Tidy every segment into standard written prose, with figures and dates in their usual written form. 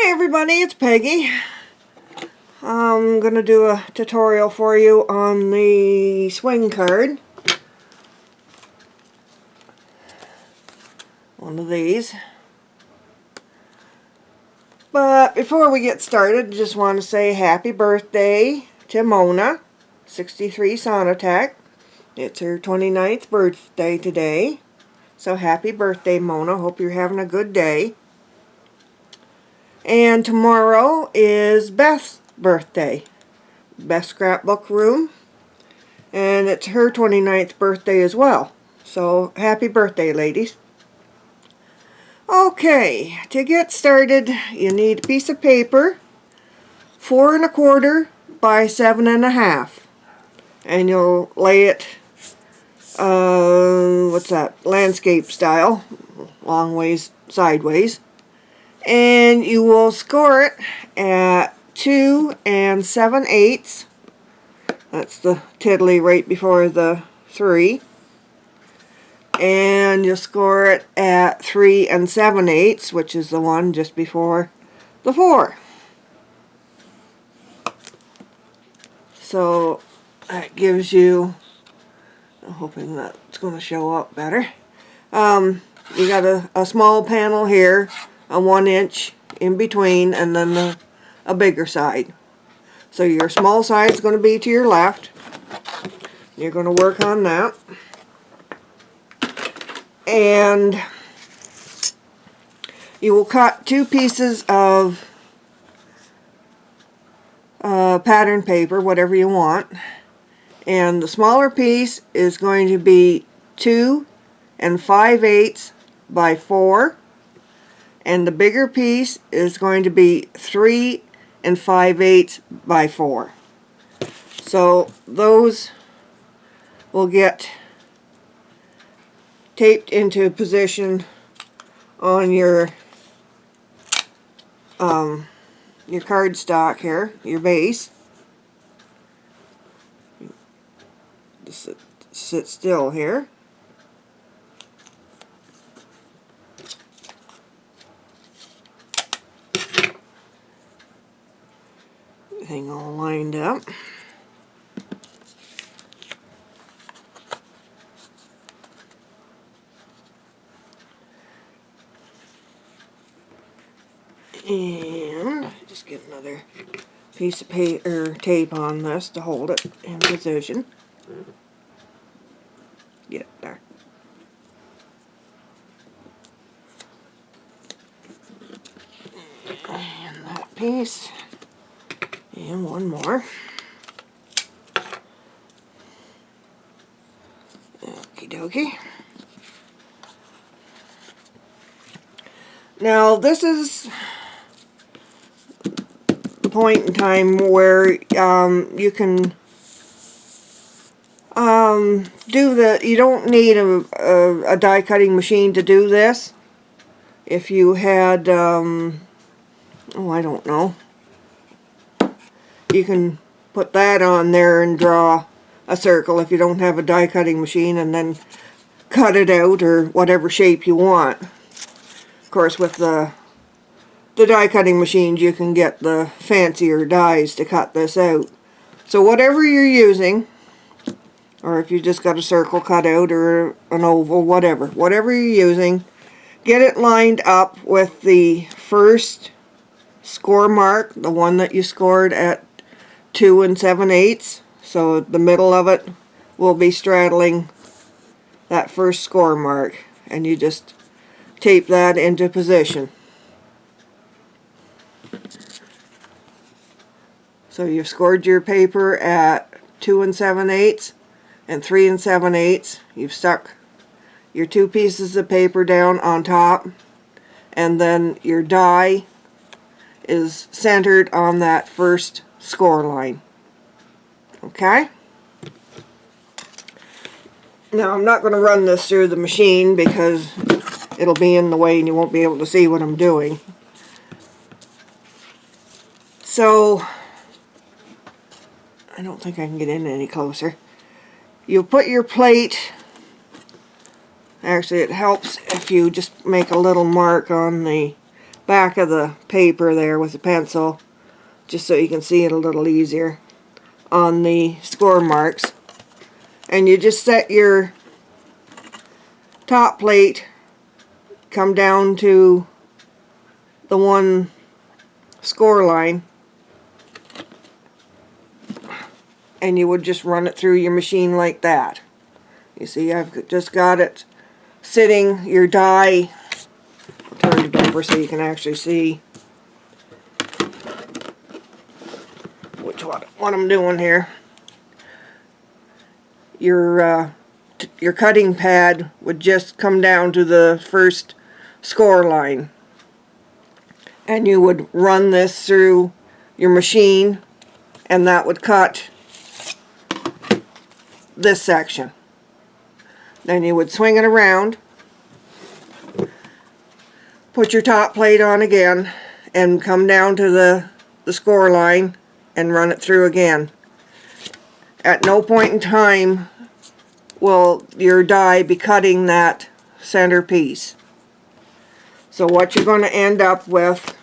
Hi everybody, it's Peggy. I'm going to do a tutorial for you on the swing card. One of these. But before we get started, I just want to say happy birthday to Mona, 63 Sonotech. It's her 29th birthday today. So happy birthday, Mona. Hope you're having a good day. And tomorrow is Beth's birthday. Beth's Scrapbook Room. And it's her 29th birthday as well. So happy birthday, ladies. Okay, to get started, you need a piece of paper, 4 1/4 by 7 1/2. And you'll lay it, what's that, landscape style, long ways sideways. And you will score it at 2 7/8. That's the tiddly right before the 3. And you'll score it at 3 7/8, which is the one just before the 4. So that gives you, I'm hoping that's going to show up better. You got a small panel here, a 1 inch in between, and then a bigger side. So your small side is going to be to your left. You're going to work on that. And you will cut 2 pieces of pattern paper, whatever you want. And the smaller piece is going to be 2 5/8 by 4. And the bigger piece is going to be 3 5/8 by 4. So those will get taped into position on your cardstock here, your base. Just sit still here. Everything all lined up. And just get another piece of paper or tape on this to hold it in position. Get there. And that piece. And one more. Okie dokie. Now this is the point in time where you can you don't need a die cutting machine to do this. If you had oh, I don't know, you can put that on there and draw a circle if you don't have a die cutting machine, and then cut it out or whatever shape you want. Of course, with the die cutting machines, you can get the fancier dies to cut this out. So whatever you're using, or if you just got a circle cut out or an oval, whatever you're using, get it lined up with the first score mark, the one that you scored at 2 7/8. So the middle of it will be straddling that first score mark, and you just tape that into position. So you've scored your paper at 2 7/8 and 3 7/8. You've stuck your 2 pieces of paper down on top, and then your die is centered on that first score line. Okay? Now I'm not going to run this through the machine because it'll be in the way and you won't be able to see what I'm doing. So I don't think I can get in any closer. You'll put your plate, actually it helps if you just make a little mark on the back of the paper there with a pencil, just so you can see it a little easier, on the score marks. And you just set your top plate, come down to the one score line, and you would just run it through your machine like that. You see, I've just got it sitting, your die, I'll turn it over so you can actually see what I'm doing here. Your cutting pad would just come down to the first score line, and you would run this through your machine, and that would cut this section. Then you would swing it around, put your top plate on again, and come down to the score line and run it through again. At no point in time will your die be cutting that center piece. So what you're going to end up with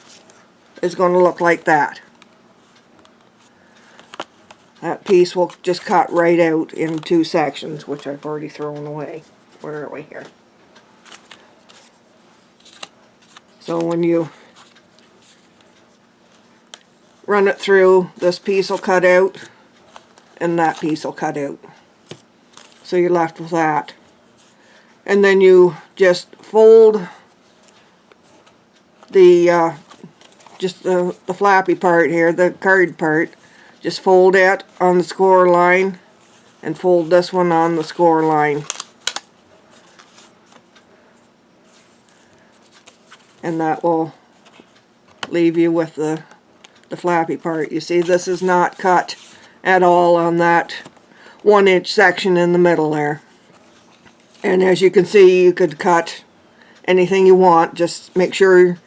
is going to look like that. That piece will just cut right out in two sections, which I've already thrown away. Where are we here? So when you run it through, this piece will cut out and that piece will cut out. So you're left with that. And then you just fold the the flappy part here, the card part. Just fold it on the score line and fold this one on the score line. And that will leave you with the flappy part. You see, this is not cut at all on that 1-inch section in the middle there. And as you can see, you could cut anything you want. Just make sure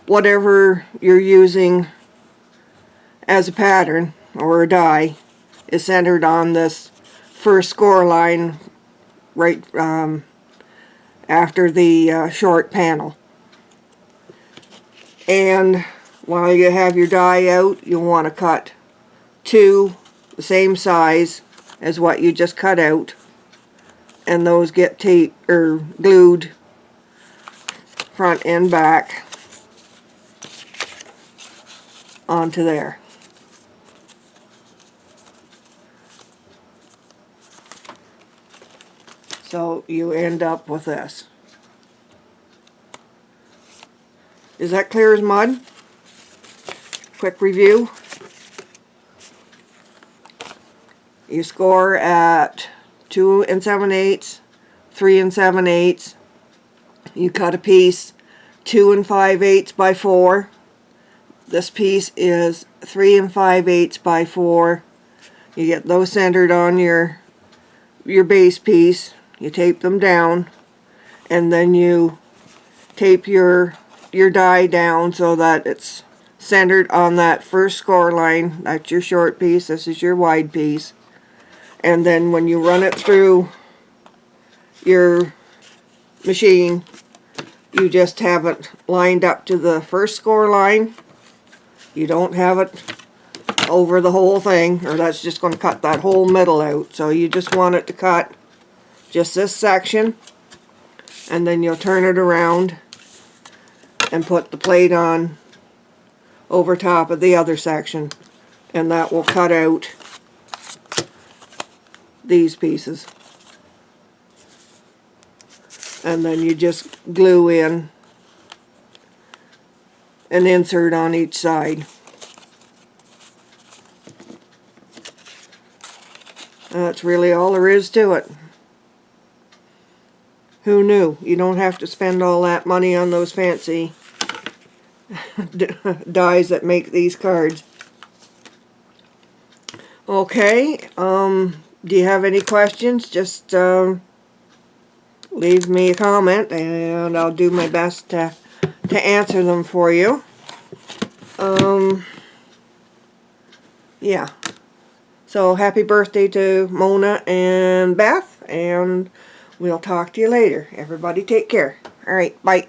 whatever you're using as a pattern or a die is centered on this first score line right after the short panel. And while you have your die out, you'll want to cut two the same size as what you just cut out, and those get taped or glued front and back onto there. So you end up with this. Is that clear as mud? Quick review. You score at 2 7/8, 3 7/8. You cut a piece 2 5/8 by 4. This piece is 3 5/8 by 4. You get those centered on your base piece. You tape them down, and then you tape your die down so that it's centered on that first score line. That's your short piece, this is your wide piece. And then when you run it through your machine, you just have it lined up to the first score line. You don't have it over the whole thing, or that's just going to cut that whole middle out. So you just want it to cut just this section, and then you'll turn it around and put the plate on over top of the other section, and that will cut out these pieces. And then you just glue in an insert on each side. That's really all there is to it. Who knew? You don't have to spend all that money on those fancy dies that make these cards. Okay, do you have any questions? Just leave me a comment and I'll do my best to answer them for you. Yeah. So happy birthday to Mona and Beth, and we'll talk to you later. Everybody take care. Alright, bye.